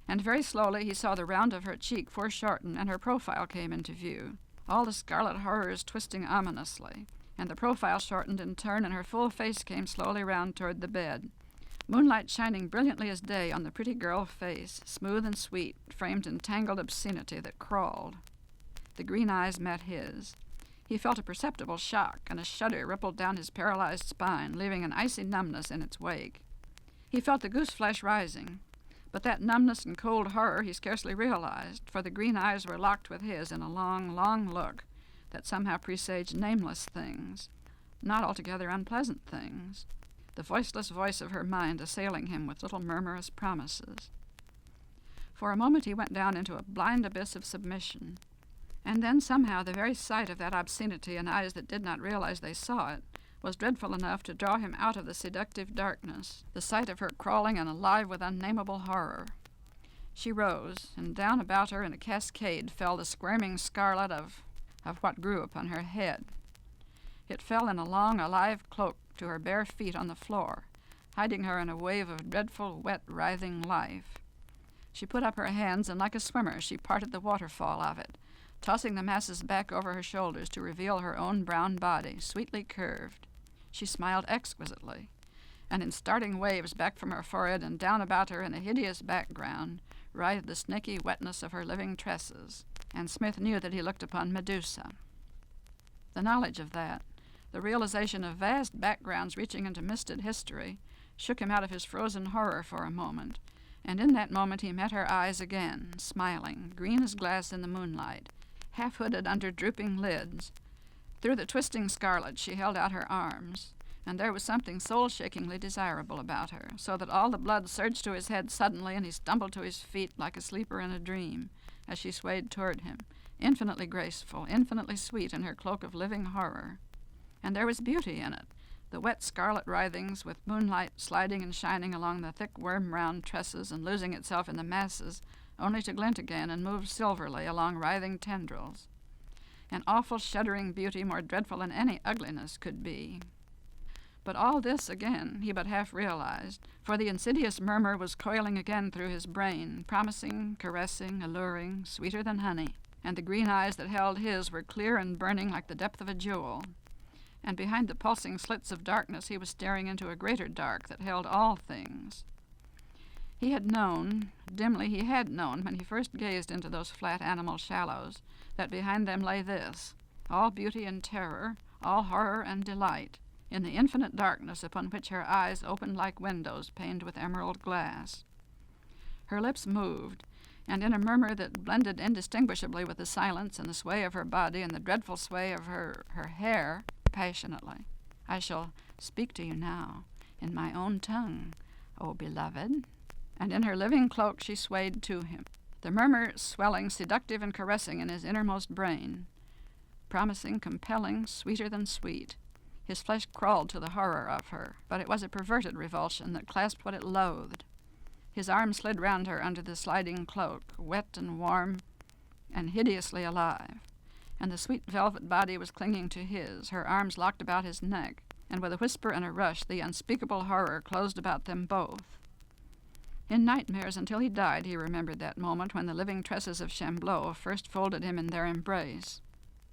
And very slowly he saw the round of her cheek foreshorten, and her profile came into view, all the scarlet horrors twisting ominously, and the profile shortened in turn, and her full face came slowly round toward the bed. Moonlight shining brilliantly as day on the pretty girl face, smooth and sweet, framed in tangled obscenity that crawled. The green eyes met his. He felt a perceptible shock, and a shudder rippled down his paralyzed spine, leaving an icy numbness in its wake. He felt the goose-flesh rising, but that numbness and cold horror he scarcely realized, for the green eyes were locked with his in a long, long look that somehow presaged nameless things, not altogether unpleasant things, the voiceless voice of her mind assailing him with little murmurous promises. For a moment he went down into a blind abyss of submission, and then somehow the very sight of that obscenity in eyes that did not realize they saw it was dreadful enough to draw him out of the seductive darkness, the sight of her crawling and alive with unnameable horror. She rose, and down about her in a cascade fell the squirming scarlet of what grew upon her head. It fell in a long, alive cloak to her bare feet on the floor, hiding her in a wave of dreadful, wet, writhing life. She put up her hands, and like a swimmer she parted the waterfall of it, tossing the masses back over her shoulders to reveal her own brown body, sweetly curved. She smiled exquisitely, and in starting waves back from her forehead and down about her in a hideous background writhed the snaky wetness of her living tresses, and Smith knew that he looked upon Medusa. The knowledge of that, the realization of vast backgrounds reaching into misted history, shook him out of his frozen horror for a moment, and in that moment he met her eyes again, smiling, green as glass in the moonlight, half-hooded under drooping lids. Through the twisting scarlet she held out her arms, and there was something soul-shakingly desirable about her, so that all the blood surged to his head suddenly, and he stumbled to his feet like a sleeper in a dream, as she swayed toward him, infinitely graceful, infinitely sweet in her cloak of living horror. And there was beauty in it, the wet scarlet writhings, with moonlight sliding and shining along the thick worm-round tresses and losing itself in the masses, only to glint again and move silverly along writhing tendrils. An awful shuddering beauty more dreadful than any ugliness could be. But all this, again, he but half realized, for the insidious murmur was coiling again through his brain, promising, caressing, alluring, sweeter than honey, and the green eyes that held his were clear and burning like the depth of a jewel. And behind the pulsing slits of darkness he was staring into a greater dark that held all things, He had known, dimly he had known, when he first gazed into those flat animal shallows, that behind them lay this, all beauty and terror, all horror and delight, in the infinite darkness upon which her eyes opened like windows paned with emerald glass. Her lips moved, and in a murmur that blended indistinguishably with the silence and the sway of her body and the dreadful sway of her hair, passionately, "I shall speak to you now, in my own tongue, O beloved." And in her living cloak she swayed to him, the murmur swelling seductive and caressing in his innermost brain, promising, compelling, sweeter than sweet. His flesh crawled to the horror of her, but it was a perverted revulsion that clasped what it loathed. His arm slid round her under the sliding cloak, wet and warm and hideously alive, and the sweet velvet body was clinging to his, her arms locked about his neck, and with a whisper and a rush the unspeakable horror closed about them both. In nightmares until he died he remembered that moment when the living tresses of Shambleau first folded him in their embrace.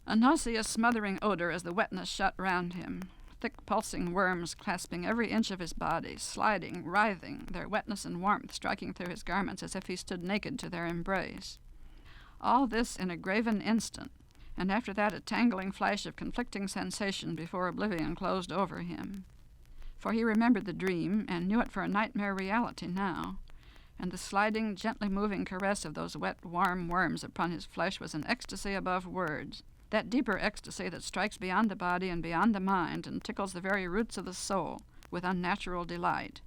A nauseous, smothering odor as the wetness shut round him, thick pulsing worms clasping every inch of his body, sliding, writhing, their wetness and warmth striking through his garments as if he stood naked to their embrace. All this in a graven instant, and after that a tangling flash of conflicting sensation before oblivion closed over him. For he remembered the dream and knew it for a nightmare reality now, and the sliding, gently moving caress of those wet, warm worms upon his flesh was an ecstasy above words, that deeper ecstasy that strikes beyond the body and beyond the mind and tickles the very roots of the soul with unnatural delight.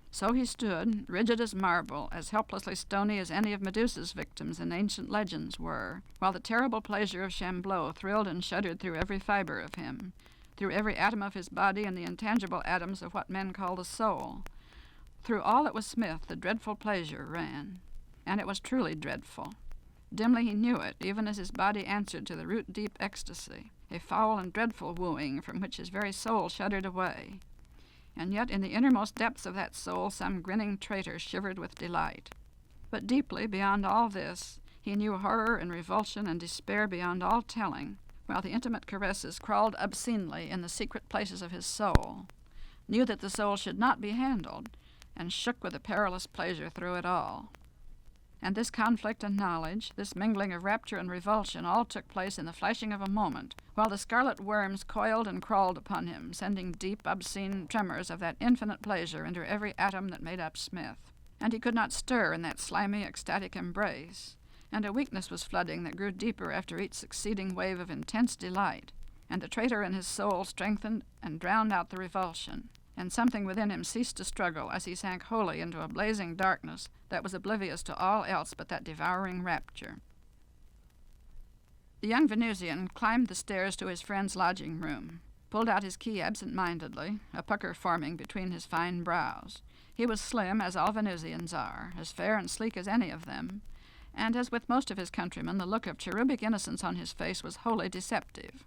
So he stood, rigid as marble, as helplessly stony as any of Medusa's victims in ancient legends were, while the terrible pleasure of Shambleau thrilled and shuddered through every fiber of him, through every atom of his body and the intangible atoms of what men call the soul. Through all that was Smith the dreadful pleasure ran, and it was truly dreadful. Dimly he knew it, even as his body answered to the root-deep ecstasy, a foul and dreadful wooing from which his very soul shuddered away. And yet in the innermost depths of that soul some grinning traitor shivered with delight. But deeply, beyond all this, he knew horror and revulsion and despair beyond all telling, while the intimate caresses crawled obscenely in the secret places of his soul, knew that the soul should not be handled, and shook with a perilous pleasure through it all. And this conflict and knowledge, this mingling of rapture and revulsion, all took place in the flashing of a moment, while the scarlet worms coiled and crawled upon him, sending deep, obscene tremors of that infinite pleasure into every atom that made up Smith. And he could not stir in that slimy, ecstatic embrace, and a weakness was flooding that grew deeper after each succeeding wave of intense delight, and the traitor in his soul strengthened and drowned out the revulsion, and something within him ceased to struggle as he sank wholly into a blazing darkness that was oblivious to all else but that devouring rapture. The young Venusian climbed the stairs to his friend's lodging room, pulled out his key absent-mindedly, a pucker forming between his fine brows. He was slim, as all Venusians are, as fair and sleek as any of them, and as with most of his countrymen, the look of cherubic innocence on his face was wholly deceptive.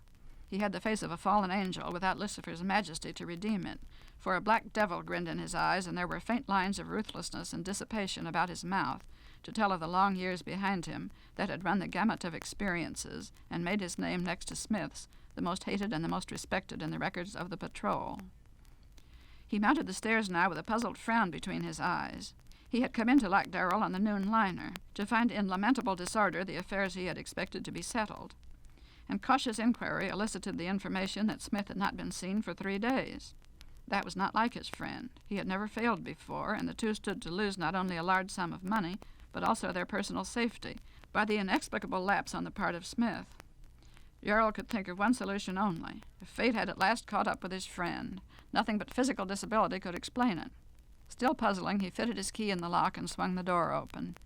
He had the face of a fallen angel without Lucifer's majesty to redeem it, for a black devil grinned in his eyes, and there were faint lines of ruthlessness and dissipation about his mouth to tell of the long years behind him that had run the gamut of experiences and made his name next to Smith's the most hated and the most respected in the records of the patrol. He mounted the stairs now with a puzzled frown between his eyes. He had come into Yarrell on the noon liner, to find in lamentable disorder the affairs he had expected to be settled, and cautious inquiry elicited the information that Smith had not been seen for 3 days. That was not like his friend. He had never failed before, and the two stood to lose not only a large sum of money, but also their personal safety, by the inexplicable lapse on the part of Smith. Yarrell could think of one solution only. If fate had at last caught up with his friend, nothing but physical disability could explain it. Still puzzling, he fitted his key in the lock and swung the door open.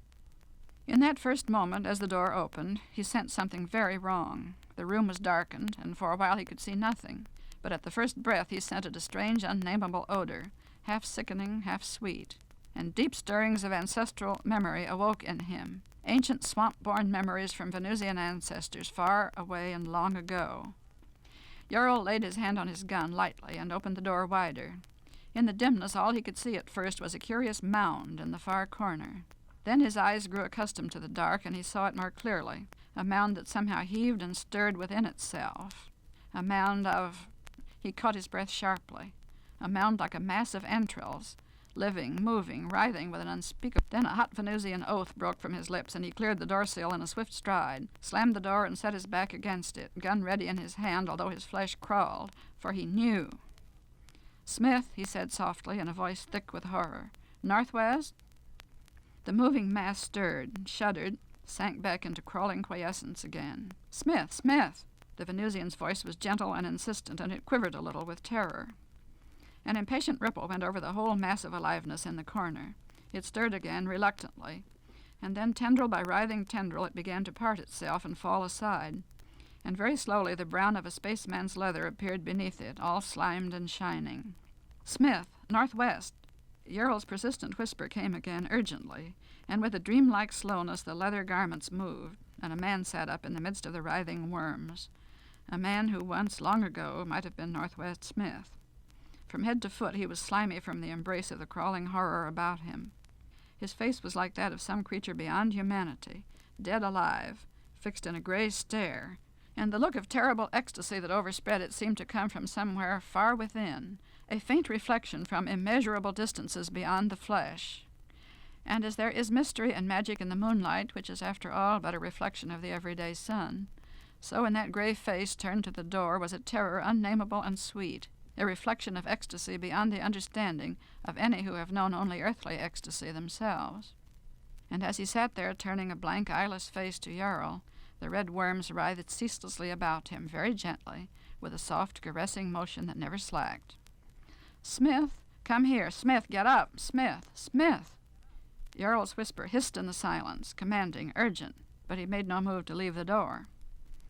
In that first moment, as the door opened, he sensed something very wrong. The room was darkened, and for a while he could see nothing. But at the first breath he scented a strange, unnameable odor, half sickening, half sweet, and deep stirrings of ancestral memory awoke in him, ancient swamp-born memories from Venusian ancestors far away and long ago. Yarrell laid his hand on his gun lightly and opened the door wider. In the dimness, all he could see at first was a curious mound in the far corner. Then his eyes grew accustomed to the dark, and he saw it more clearly, a mound that somehow heaved and stirred within itself, a mound of... He caught his breath sharply, a mound like a mass of entrails, living, moving, writhing with an unspeakable... Then a hot Venusian oath broke from his lips, and he cleared the door-sill in a swift stride, slammed the door and set his back against it, gun ready in his hand, although his flesh crawled, for he knew. "Smith," he said softly, in a voice thick with horror. "Northwest?" The moving mass stirred, shuddered, sank back into crawling quiescence again. "Smith! Smith!" The Venusian's voice was gentle and insistent, and it quivered a little with terror. An impatient ripple went over the whole mass of aliveness in the corner. It stirred again, reluctantly, and then, tendril by writhing tendril, it began to part itself and fall aside, and very slowly the brown of a spaceman's leather appeared beneath it, all slimed and shining. "Smith! Northwest!" Yarrell's persistent whisper came again, urgently, and with a dreamlike slowness the leather garments moved, and a man sat up in the midst of the writhing worms, a man who once, long ago, might have been Northwest Smith. From head to foot he was slimy from the embrace of the crawling horror about him. His face was like that of some creature beyond humanity, dead alive, fixed in a gray stare, and the look of terrible ecstasy that overspread it seemed to come from somewhere far within, a faint reflection from immeasurable distances beyond the flesh. And as there is mystery and magic in the moonlight, which is after all but a reflection of the everyday sun, so in that gray face turned to the door was a terror unnameable and sweet, a reflection of ecstasy beyond the understanding of any who have known only earthly ecstasy themselves. And as he sat there turning a blank, eyeless face to Yarrell, the red worms writhed ceaselessly about him, very gently, with a soft, caressing motion that never slacked. "Smith, come here! Smith, get up! Smith! Smith!" Yarrell's whisper hissed in the silence, commanding, urgent, but he made no move to leave the door.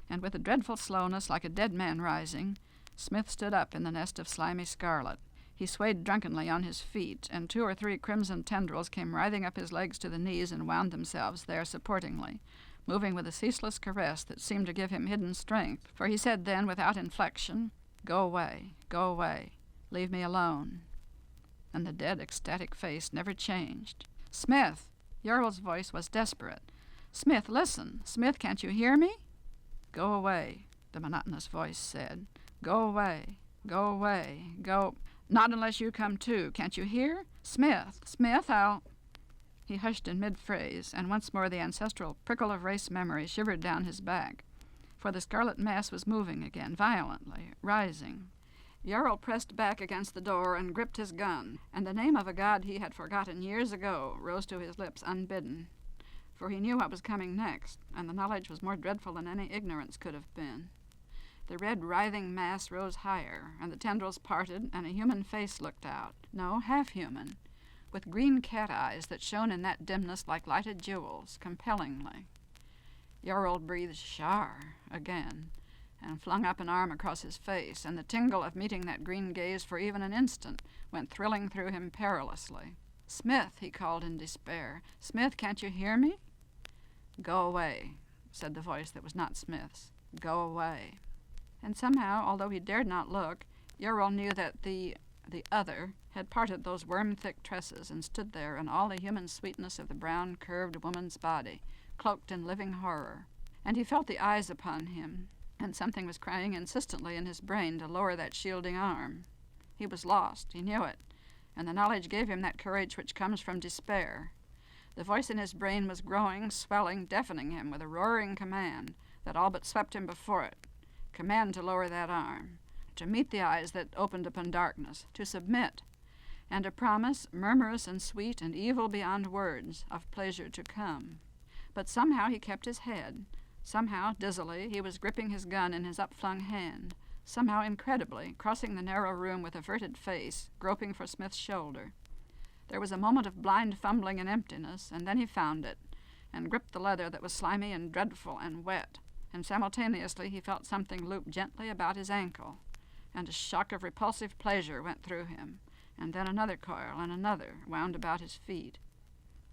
And with a dreadful slowness, like a dead man rising, Smith stood up in the nest of slimy scarlet. He swayed drunkenly on his feet, and 2 or 3 crimson tendrils came writhing up his legs to the knees and wound themselves there supportingly, moving with a ceaseless caress that seemed to give him hidden strength, for he said then, without inflection, "Go away, go away, leave me alone." And the dead, ecstatic face never changed. "Smith!" Yarrell's voice was desperate. "Smith, listen! Smith, can't you hear me?" "Go away," the monotonous voice said. "Go away, go away, go... Not unless you come too. Can't you hear? Smith! Smith, I'll..." He hushed in mid-phrase, and once more the ancestral prickle of race memory shivered down his back, for the scarlet mass was moving again, violently, rising. Yarrell pressed back against the door and gripped his gun, and the name of a god he had forgotten years ago rose to his lips unbidden, for he knew what was coming next, and the knowledge was more dreadful than any ignorance could have been. The red, writhing mass rose higher, and the tendrils parted, and a human face looked out, no, half-human, with green cat eyes that shone in that dimness like lighted jewels, compellingly. Yarrell breathed "Shar" again, and flung up an arm across his face, and the tingle of meeting that green gaze for even an instant went thrilling through him perilously. "Smith," he called in despair. "Smith, can't you hear me?" "Go away," said the voice that was not Smith's. "Go away." And somehow, although he dared not look, Yarrell knew that the other had parted those worm-thick tresses and stood there in all the human sweetness of the brown, curved woman's body, cloaked in living horror. And he felt the eyes upon him, and something was crying insistently in his brain to lower that shielding arm. He was lost, he knew it, and the knowledge gave him that courage which comes from despair. The voice in his brain was growing, swelling, deafening him with a roaring command that all but swept him before it. Command to lower that arm, to meet the eyes that opened upon darkness, to submit, and a promise, murmurous and sweet and evil beyond words, of pleasure to come. But somehow he kept his head. Somehow, dizzily, he was gripping his gun in his upflung hand. Somehow, incredibly, crossing the narrow room with averted face, groping for Smith's shoulder. There was a moment of blind fumbling and emptiness, and then he found it, and gripped the leather that was slimy and dreadful and wet, and simultaneously he felt something loop gently about his ankle, and a shock of repulsive pleasure went through him, and then another coil and another wound about his feet.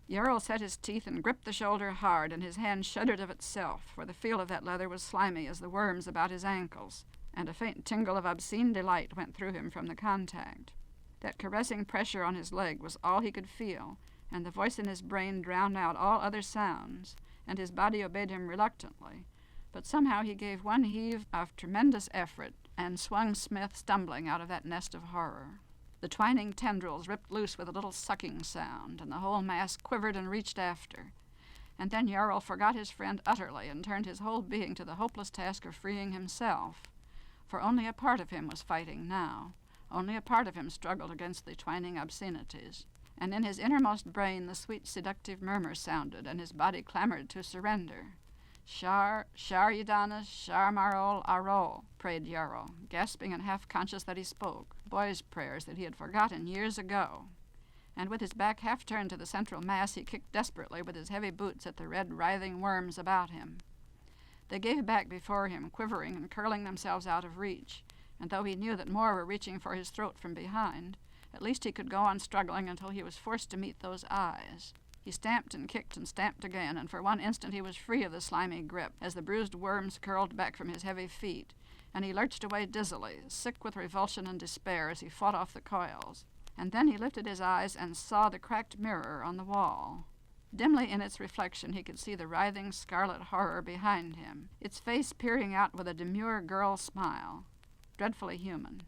Yarrell set his teeth and gripped the shoulder hard, and his hand shuddered of itself, for the feel of that leather was slimy as the worms about his ankles, and a faint tingle of obscene delight went through him from the contact. That caressing pressure on his leg was all he could feel, and the voice in his brain drowned out all other sounds, and his body obeyed him reluctantly. But somehow he gave one heave of tremendous effort and swung Smith stumbling out of that nest of horror. The twining tendrils ripped loose with a little sucking sound, and the whole mass quivered and reached after. And then Yarrell forgot his friend utterly and turned his whole being to the hopeless task of freeing himself. For only a part of him was fighting now. Only a part of him struggled against the twining obscenities. And in his innermost brain the sweet seductive murmur sounded, and his body clamored to surrender. Shar Ydanis, Shar Marol Arol, prayed Yarrell, gasping and half-conscious that he spoke, boy's prayers that he had forgotten years ago. And with his back half-turned to the central mass, he kicked desperately with his heavy boots at the red, writhing worms about him. They gave back before him, quivering and curling themselves out of reach, and though he knew that more were reaching for his throat from behind, at least he could go on struggling until he was forced to meet those eyes. He stamped and kicked and stamped again, and for one instant he was free of the slimy grip as the bruised worms curled back from his heavy feet, and he lurched away dizzily, sick with revulsion and despair as he fought off the coils. And then he lifted his eyes and saw the cracked mirror on the wall. Dimly in its reflection he could see the writhing scarlet horror behind him, its face peering out with a demure girl smile, dreadfully human,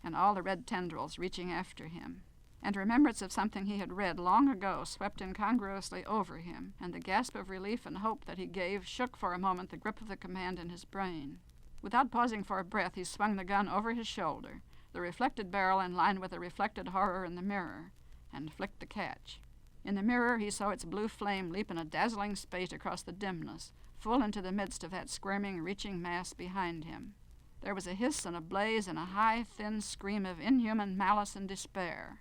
and all the red tendrils reaching after him. And remembrance of something he had read long ago swept incongruously over him, and the gasp of relief and hope that he gave shook for a moment the grip of the command in his brain. Without pausing for a breath, he swung the gun over his shoulder, the reflected barrel in line with the reflected horror in the mirror, and flicked the catch. In the mirror he saw its blue flame leap in a dazzling spate across the dimness, full into the midst of that squirming, reaching mass behind him. There was a hiss and a blaze and a high, thin scream of inhuman malice and despair.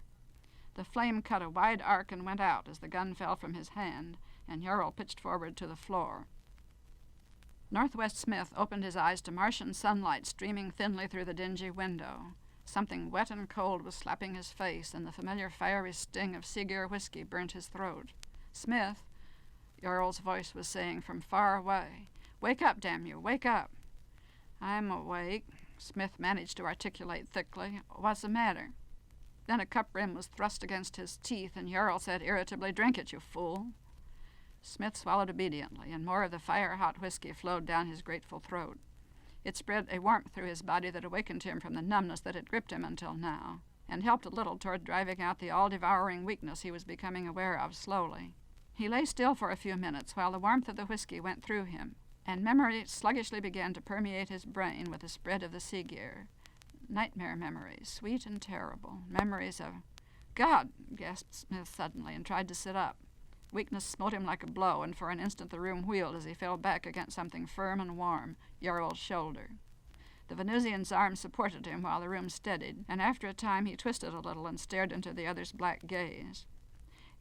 The flame cut a wide arc and went out as the gun fell from his hand, and Yarrell pitched forward to the floor. Northwest Smith opened his eyes to Martian sunlight streaming thinly through the dingy window. Something wet and cold was slapping his face, and the familiar fiery sting of Seagear whiskey burnt his throat. "Smith," Yarrell's voice was saying from far away, "wake up, damn you, wake up." "I'm awake," Smith managed to articulate thickly. "What's the matter?" Then a cup rim was thrust against his teeth, and Yarrell said irritably, "Drink it, you fool." Smith swallowed obediently, and more of the fire-hot whiskey flowed down his grateful throat. It spread a warmth through his body that awakened him from the numbness that had gripped him until now, and helped a little toward driving out the all-devouring weakness he was becoming aware of slowly. He lay still for a few minutes while the warmth of the whiskey went through him, and memory sluggishly began to permeate his brain with the spread of the Seagear. Nightmare memories, sweet and terrible, memories of... "God!" gasped Smith suddenly, and tried to sit up. Weakness smote him like a blow, and for an instant the room wheeled as he fell back against something firm and warm, Yarrell's shoulder. The Venusian's arm supported him while the room steadied, and after a time he twisted a little and stared into the other's black gaze.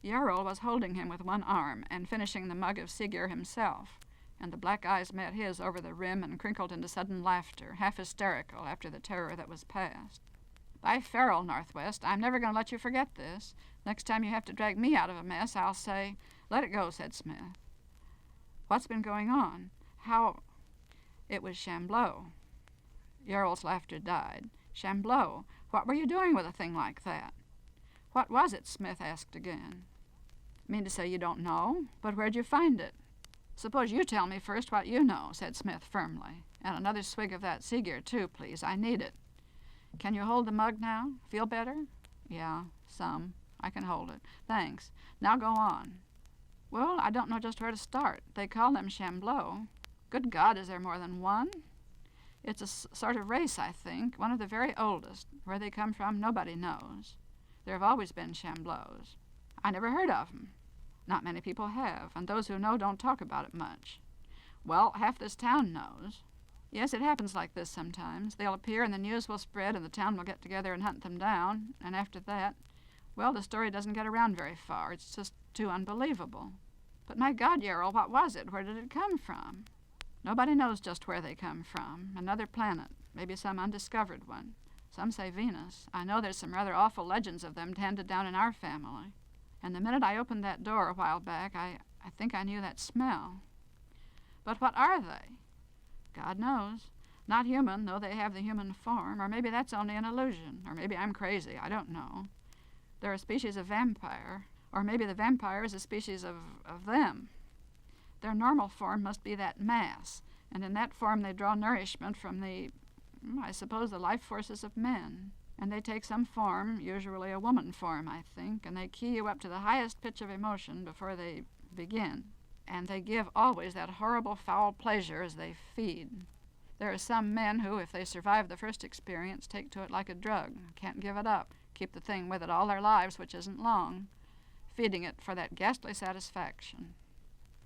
Yarrell was holding him with one arm and finishing the mug of Seagear himself, and the black eyes met his over the rim and crinkled into sudden laughter, half hysterical after the terror that was past. "By Farrell, Northwest, I'm never going to let you forget this. Next time you have to drag me out of a mess, I'll say..." "Let it go," said Smith. "What's been going on? How..." "It was Shambleau." Yarrell's laughter died. "Shambleau? What were you doing with a thing like that?" "What was it?" Smith asked again. "Mean to say you don't know? But where'd you find it?" "Suppose you tell me first what you know," said Smith firmly. "And another swig of that Seagear, too, please. I need it." "Can you hold the mug now? Feel better?" "Yeah, some. I can hold it. Thanks. Now go on." "Well, I don't know just where to start. They call them Shambleau." "Good God, is there more than one?" "It's a sort of race, I think, one of the very oldest. Where they come from, nobody knows. There have always been Shambleaus." "I never heard of 'em." "Not many people have, and those who know don't talk about it much." "Well, half this town knows." "Yes, it happens like this sometimes. They'll appear and the news will spread and the town will get together and hunt them down, and after that, well, the story doesn't get around very far. It's just too unbelievable." "But my God, Yarrell, what was it? Where did it come from?" "Nobody knows just where they come from. Another planet, maybe some undiscovered one. Some say Venus. I know there's some rather awful legends of them handed down in our family. And the minute I opened that door a while back, I think I knew that smell." "But what are they?" "God knows. Not human, though they have the human form. Or maybe that's only an illusion. Or maybe I'm crazy. I don't know. They're a species of vampire. Or maybe the vampire is a species of them. Their normal form must be that mass, and in that form they draw nourishment from I suppose, the life forces of men." And they take some form, usually a woman form, I think, and they key you up to the highest pitch of emotion before they begin. And they give always that horrible foul pleasure as they feed. There are some men who, if they survive the first experience, take to it like a drug, can't give it up, keep the thing with it all their lives, which isn't long, feeding it for that ghastly satisfaction.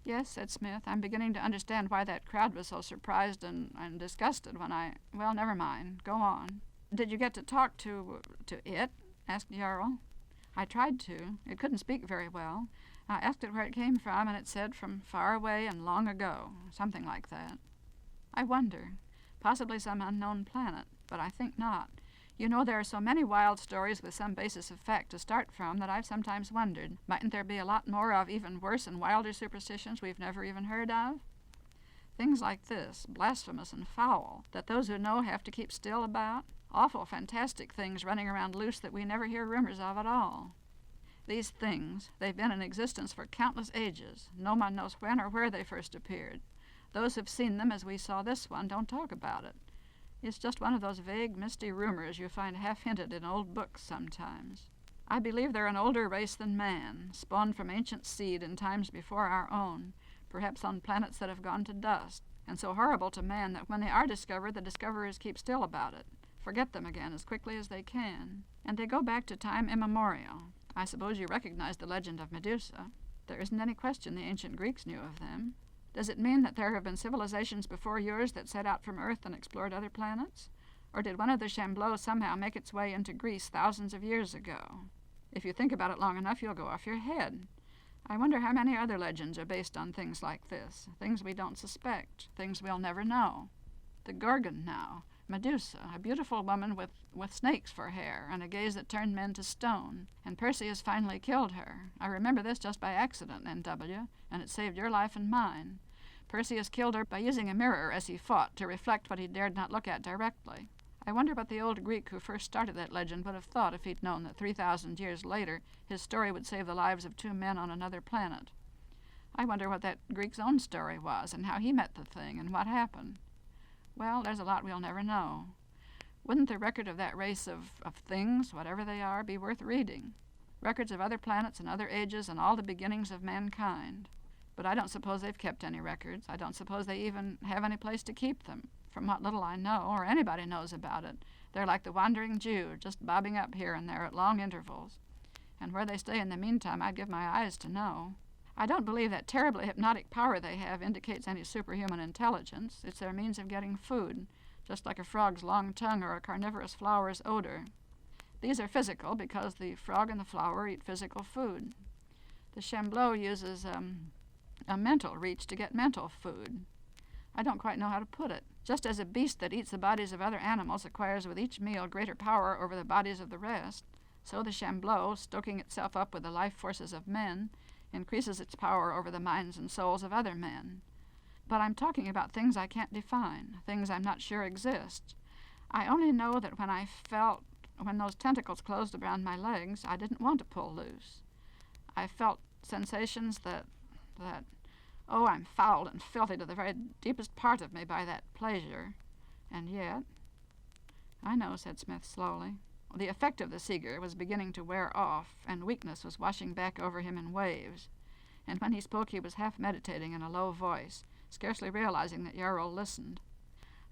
Yes, said Smith, I'm beginning to understand why that crowd was so surprised and disgusted when well, never mind, go on. Did you get to talk to it? Asked Yarrell. I tried to. It couldn't speak very well. I asked it where it came from, and it said from far away and long ago, something like that. I wonder. Possibly some unknown planet, but I think not. You know, there are so many wild stories with some basis of fact to start from that I've sometimes wondered, mightn't there be a lot more of even worse and wilder superstitions we've never even heard of? Things like this, blasphemous and foul, that those who know have to keep still about. Awful, fantastic things running around loose that we never hear rumors of at all. These things, they've been in existence for countless ages. No one knows when or where they first appeared. Those who've seen them, as we saw this one, don't talk about it. It's just one of those vague, misty rumors you find half-hinted in old books sometimes. I believe they're an older race than man, spawned from ancient seed in times before our own, perhaps on planets that have gone to dust, and so horrible to man that when they are discovered, the discoverers keep still about it, forget them again as quickly as they can. And they go back to time immemorial. I suppose you recognize the legend of Medusa. There isn't any question the ancient Greeks knew of them. Does it mean that there have been civilizations before yours that set out from Earth and explored other planets? Or did one of the Shambleau somehow make its way into Greece thousands of years ago? If you think about it long enough, you'll go off your head. I wonder how many other legends are based on things like this, things we don't suspect, things we'll never know. The Gorgon now, Medusa, a beautiful woman with snakes for hair and a gaze that turned men to stone, and Perseus finally killed her. I remember this just by accident, N.W., and it saved your life and mine. Perseus killed her by using a mirror as he fought to reflect what he dared not look at directly. I wonder what the old Greek who first started that legend would have thought if he'd known that 3,000 years later his story would save the lives of 2 men on another planet. I wonder what that Greek's own story was and how he met the thing and what happened. Well, there's a lot we'll never know. Wouldn't the record of that race of things, whatever they are, be worth reading? Records of other planets and other ages and all the beginnings of mankind. But I don't suppose they've kept any records. I don't suppose they even have any place to keep them. From what little I know, or anybody knows about it, they're like the wandering Jew, just bobbing up here and there at long intervals. And where they stay in the meantime, I'd give my eyes to know. I don't believe that terribly hypnotic power they have indicates any superhuman intelligence. It's their means of getting food, just like a frog's long tongue or a carnivorous flower's odor. These are physical because the frog and the flower eat physical food. The Shambleau uses a mental reach to get mental food. I don't quite know how to put it. Just as a beast that eats the bodies of other animals acquires with each meal greater power over the bodies of the rest, so the Shambleau, stoking itself up with the life forces of men, increases its power over the minds and souls of other men. But I'm talking about things I can't define, things I'm not sure exist. I only know that when those tentacles closed around my legs, I didn't want to pull loose. I felt sensations that I'm fouled and filthy to the very deepest part of me by that pleasure. And yet, I know, said Smith slowly. The effect of the seeger was beginning to wear off, and weakness was washing back over him in waves. And when he spoke, he was half meditating in a low voice, scarcely realizing that Yarrell listened.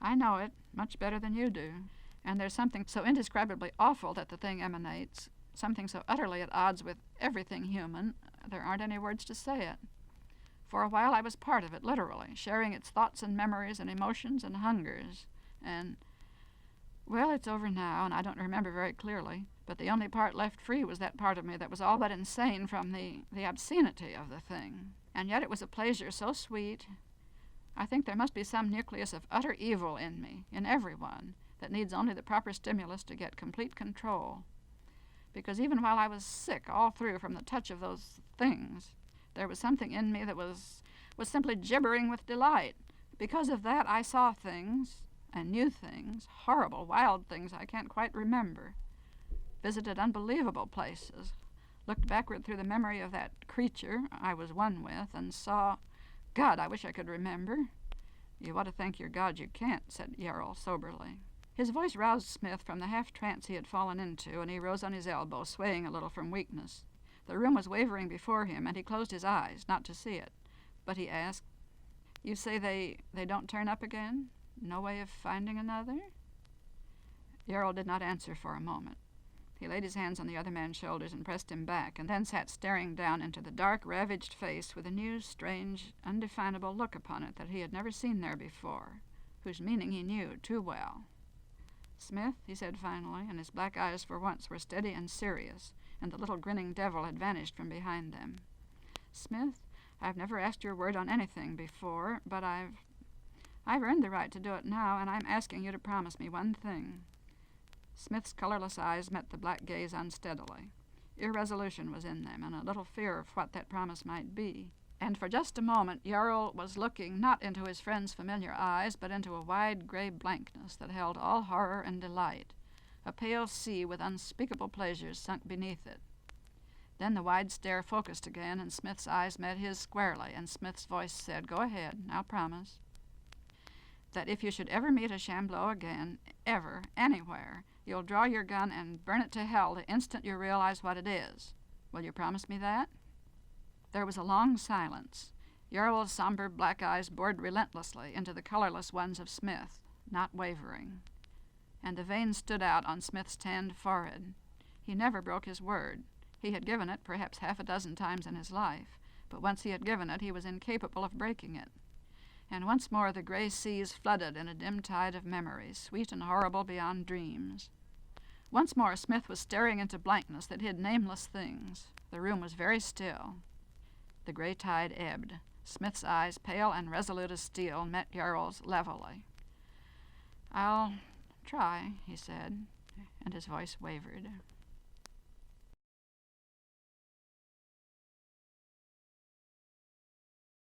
I know it, much better than you do. And there's something so indescribably awful that the thing emanates, something so utterly at odds with everything human, there aren't any words to say it. For a while I was part of it, literally, sharing its thoughts and memories and emotions and hungers. And, well, it's over now, and I don't remember very clearly, but the only part left free was that part of me that was all but insane from the obscenity of the thing. And yet it was a pleasure so sweet. I think there must be some nucleus of utter evil in me, in everyone, that needs only the proper stimulus to get complete control. Because even while I was sick all through from the touch of those things, there was something in me that was simply gibbering with delight. Because of that, I saw things, and knew things, horrible, wild things I can't quite remember. Visited unbelievable places, looked backward through the memory of that creature I was one with, and saw, God, I wish I could remember. You ought to thank your God you can't, said Yarrell soberly. His voice roused Smith from the half-trance he had fallen into, and he rose on his elbow, swaying a little from weakness. The room was wavering before him, and he closed his eyes, not to see it. But he asked, "You say they don't turn up again? No way of finding another?" Yarrell did not answer for a moment. He laid his hands on the other man's shoulders and pressed him back, and then sat staring down into the dark, ravaged face with a new, strange, undefinable look upon it that he had never seen there before, whose meaning he knew too well. "Smith," he said finally, and his black eyes for once were steady and serious, and the little grinning devil had vanished from behind them. "Smith, I've never asked your word on anything before, but I've earned the right to do it now, and I'm asking you to promise me one thing." Smith's colorless eyes met the black gaze unsteadily. Irresolution was in them, and a little fear of what that promise might be. And for just a moment Yarrell was looking not into his friend's familiar eyes, but into a wide gray blankness that held all horror and delight, a pale sea with unspeakable pleasures sunk beneath it. Then the wide stare focused again, and Smith's eyes met his squarely, and Smith's voice said, "Go ahead, now promise." "That if you should ever meet a Shambleau again, ever, anywhere, you'll draw your gun and burn it to hell the instant you realize what it is. Will you promise me that?" There was a long silence. Yarrell's somber black eyes bored relentlessly into the colorless ones of Smith, not wavering. And the veins stood out on Smith's tanned forehead. He never broke his word. He had given it perhaps half a dozen times in his life, but once he had given it, he was incapable of breaking it. And once more the gray seas flooded in a dim tide of memories, sweet and horrible beyond dreams. Once more Smith was staring into blankness that hid nameless things. The room was very still. The gray tide ebbed. Smith's eyes, pale and resolute as steel, met Yarrell's levelly. "I'll try," he said, and his voice wavered.